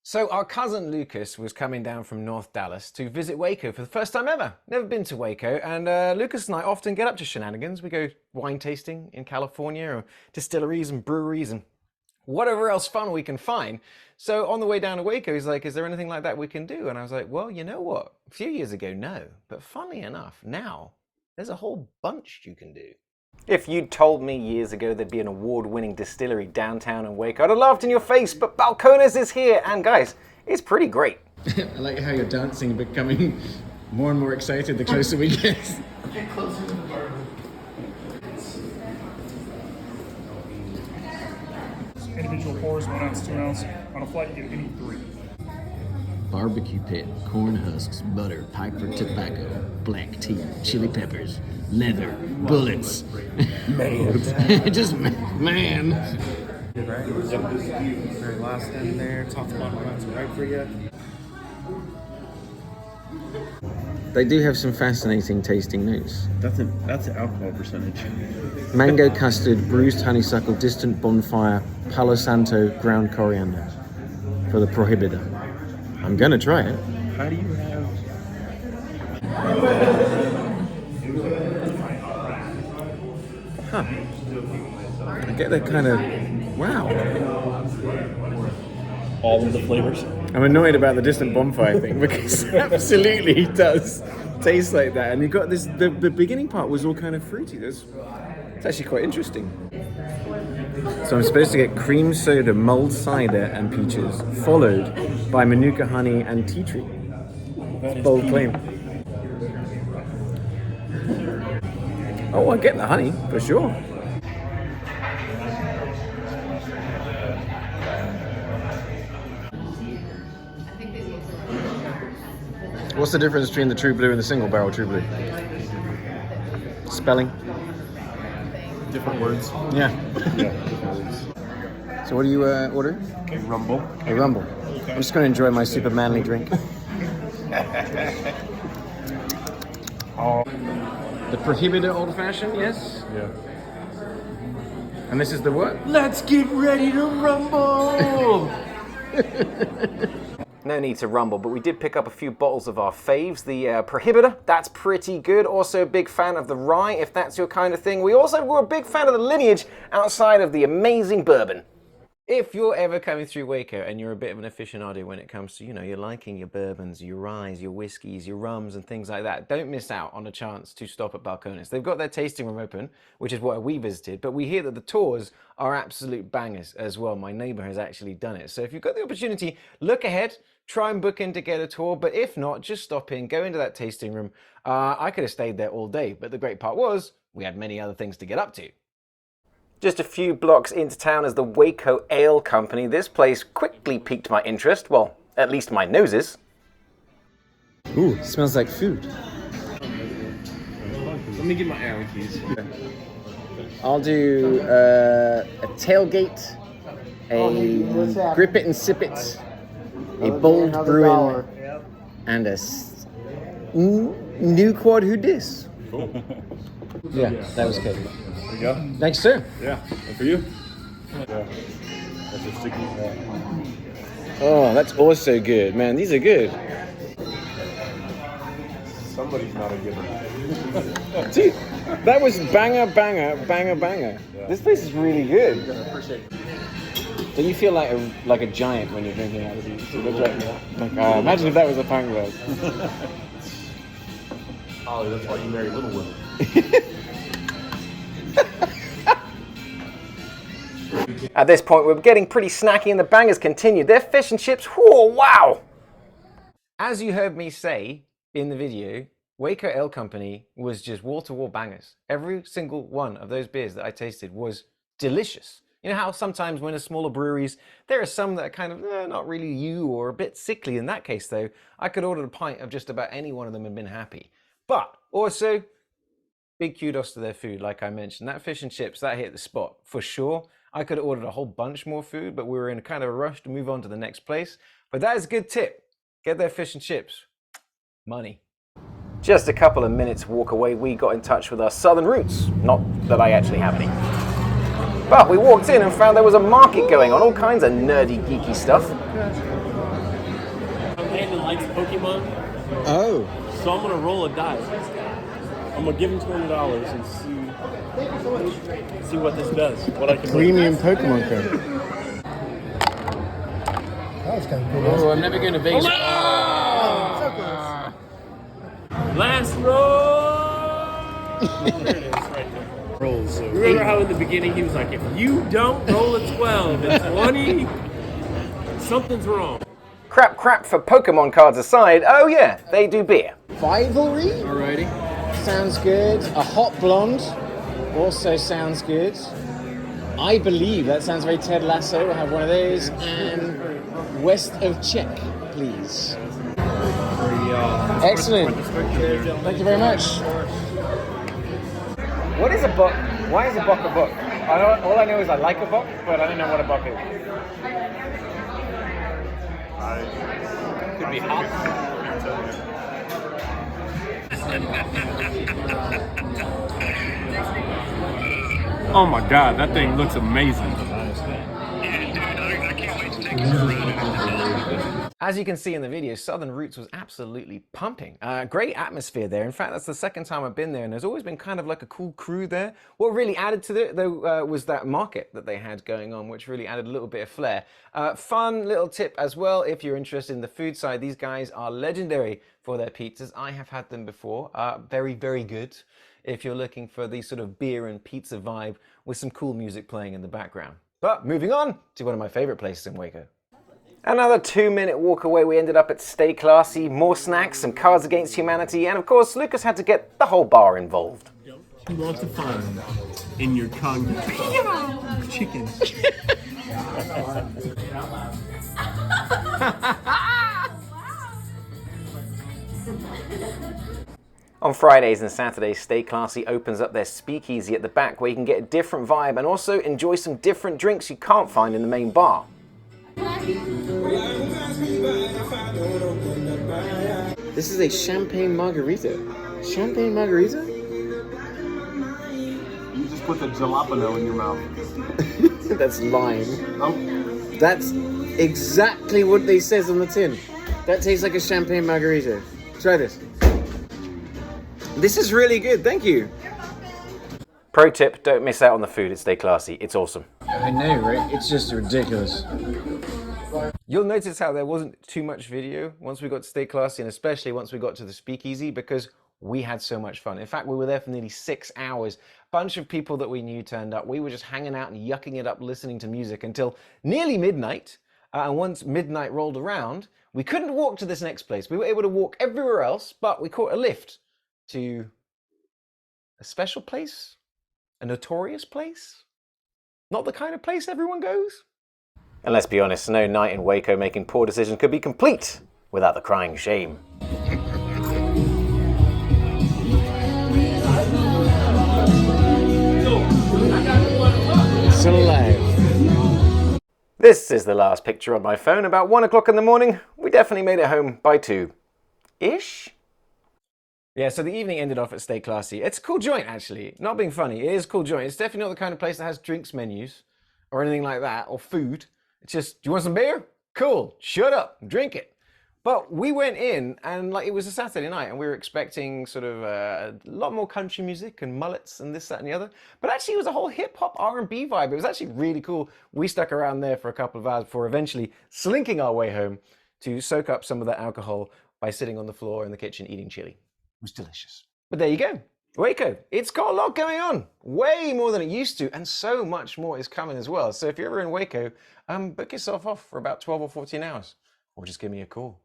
So our cousin Lucas was coming down from North Dallas to visit Waco for the first time ever. Never been to Waco, and Lucas and I often get up to shenanigans. We go wine tasting in California, or distilleries and breweries and whatever else fun we can find. So on the way down to Waco, he's like, is there anything like that we can do? And I was like, well, you know what? A few years ago, no. But funnily enough, now there's a whole bunch you can do. If you'd told me years ago there'd be an award-winning distillery downtown in Waco, I'd have laughed in your face, but Balcones is here, and guys, it's pretty great. I like how you're dancing, becoming more and more excited the closer we get. Get closer to the bar. Individual pours, 1 ounce, 2 ounce. On a flight, you get any 3. Barbecue pit, corn husks, butter, piper tobacco, black tea, chili peppers, leather, bullets. Man. Just man. Right? Yep. Very last in there, top to bottom, that's right for you. They do have some fascinating tasting notes. That's an alcohol percentage. Mango custard, bruised honeysuckle, distant bonfire, Palo Santo, ground coriander for the prohibitor. I'm gonna try it. How do you have? Huh. I get that kind of, wow. All of the flavors? I'm annoyed about the distant bonfire thing because it absolutely does taste like that. And you got this, the beginning part was all kind of fruity. It's actually quite interesting. So I'm supposed to get cream soda, mulled cider, and peaches, followed by Manuka honey and tea tree. Bold claim. Oh, I get the honey, for sure. What's the difference between the True Blue and the single barrel True Blue? Spelling? Different words. Yeah. Yeah. So what do you order? A rumble. A rumble. I'm just going to enjoy my super manly drink. Oh. The Prohibitor Old Fashioned, yes? Yeah. And this is the what? Let's get ready to rumble! No need to rumble, but we did pick up a few bottles of our faves. The Prohibitor, that's pretty good. Also a big fan of the rye, if that's your kind of thing. We also were a big fan of the lineage outside of the amazing bourbon. If you're ever coming through Waco and you're a bit of an aficionado when it comes to, you're liking your bourbons, your ryes, your whiskeys, your rums and things like that, don't miss out on a chance to stop at Balcones. They've got their tasting room open, which is what we visited, but we hear that the tours are absolute bangers as well. My neighbor has actually done it. So if you've got the opportunity, look ahead, try and book in to get a tour, but if not, just stop in, go into that tasting room. I could have stayed there all day, but the great part was we had many other things to get up to. Just a few blocks into town is the Waco Ale Company. This place quickly piqued my interest, well, at least my noses. Ooh, it smells like food. Let me get my alley keys. I'll do a tailgate, a grip it and sip it, a bold brewing, and a new quad who dis. Cool. Yeah, that was good. There you go. Thanks, sir. Yeah. And for you? Yeah. That's a sticky. Oh, that's also good, man. These are good. Somebody's not a giver. Dude, that was banger, banger, banger, banger. Yeah. This place is really good. I appreciate it. Don't you feel like a giant when you're drinking out of these? You look imagine if that was a pang bag. Ollie, that's why you marry little women. At this point, we're getting pretty snacky and the bangers continued. Their fish and chips, whoa, wow! As you heard me say in the video, Waco Ale Company was just wall-to-wall bangers. Every single one of those beers that I tasted was delicious. You know how sometimes when a smaller breweries, there are some that are kind of not really you or a bit sickly. In that case though, I could order a pint of just about any one of them and been happy. But also, big kudos to their food, like I mentioned. That fish and chips, that hit the spot for sure. I could have ordered a whole bunch more food, but we were in kind of a rush to move on to the next place. But that is a good tip. Get their fish and chips. Money. Just a couple of minutes walk away, we got in touch with our southern roots. Not that I actually have any. But we walked in and found there was a market going on, all kinds of nerdy, geeky stuff. Brandon likes Pokemon, Oh. so I'm gonna roll a die. I'm gonna give him $20 and see what this does. What I can Premium Pokemon code. That was kind of cool. Oh, I'm never going to Vegas. Last roll. There it is, right there. Rolls. So remember how in the beginning he was like, if you don't roll a 12 and 20, something's wrong. Crap for Pokemon cards aside, oh yeah, they do beer. Rivalry? Alrighty. Sounds good. A hot blonde also sounds good. I believe that sounds very Ted Lasso. We'll have one of those. And West of Czech, please. Excellent. Thank you very much. What is a book? Why is a book a book? All I know is I like a book, but I don't know what a book is. Could be hot. Oh my god, that thing looks amazing. As you can see in the video, Southern Roots was absolutely pumping. Great atmosphere there. In fact, that's the second time I've been there, and there's always been kind of like a cool crew there. What really added to it, though, was that market that they had going on, which really added a little bit of flair. Fun little tip as well, if you're interested in the food side, these guys are legendary for their pizzas. I have had them before. Very, very good. If you're looking for the sort of beer and pizza vibe with some cool music playing in the background. But moving on to one of my favorite places in Waco. Another 2-minute walk away, we ended up at Stay Classy, more snacks, some Cards Against Humanity, and of course, Lucas had to get the whole bar involved. You want to find in your Congo chicken. On Fridays and Saturdays, Stay Classy opens up their Speakeasy at the back where you can get a different vibe and also enjoy some different drinks you can't find in the main bar. This is a champagne margarita. Champagne margarita? You just put the jalapeno in your mouth. That's lime. Oh. That's exactly what they says on the tin. That tastes like a champagne margarita. Try this. This is really good, thank you. Pro tip, don't miss out on the food at Stay Classy, it's awesome. I know, right? It's just ridiculous. You'll notice how there wasn't too much video once we got to Stay Classy, and especially once we got to the Speakeasy, because we had so much fun. In fact, we were there for nearly 6 hours. Bunch of people that we knew turned up. We were just hanging out and yucking it up, listening to music until nearly midnight. And once midnight rolled around, we couldn't walk to this next place. We were able to walk everywhere else, but we caught a lift to a special place, a notorious place, not the kind of place everyone goes. And let's be honest, no night in Waco making poor decisions could be complete without the crying shame. It's alive. This is the last picture on my phone. About 1 o'clock in the morning, we definitely made it home by 2-ish. Yeah, so the evening ended off at Stay Classy. It's a cool joint, actually. Not being funny, it is a cool joint. It's definitely not the kind of place that has drinks menus or anything like that, or food. It's just, do you want some beer? Cool, shut up, drink it. But we went in, and like it was a Saturday night, and we were expecting sort of a lot more country music and mullets and this, that, and the other. But actually, it was a whole hip-hop R&B vibe. It was actually really cool. We stuck around there for a couple of hours before eventually slinking our way home to soak up some of that alcohol by sitting on the floor in the kitchen eating chili. It was delicious. But there you go. Waco, it's got a lot going on. Way more than it used to, and so much more is coming as well. So if you're ever in Waco, book yourself off for about 12 or 14 hours, or just give me a call.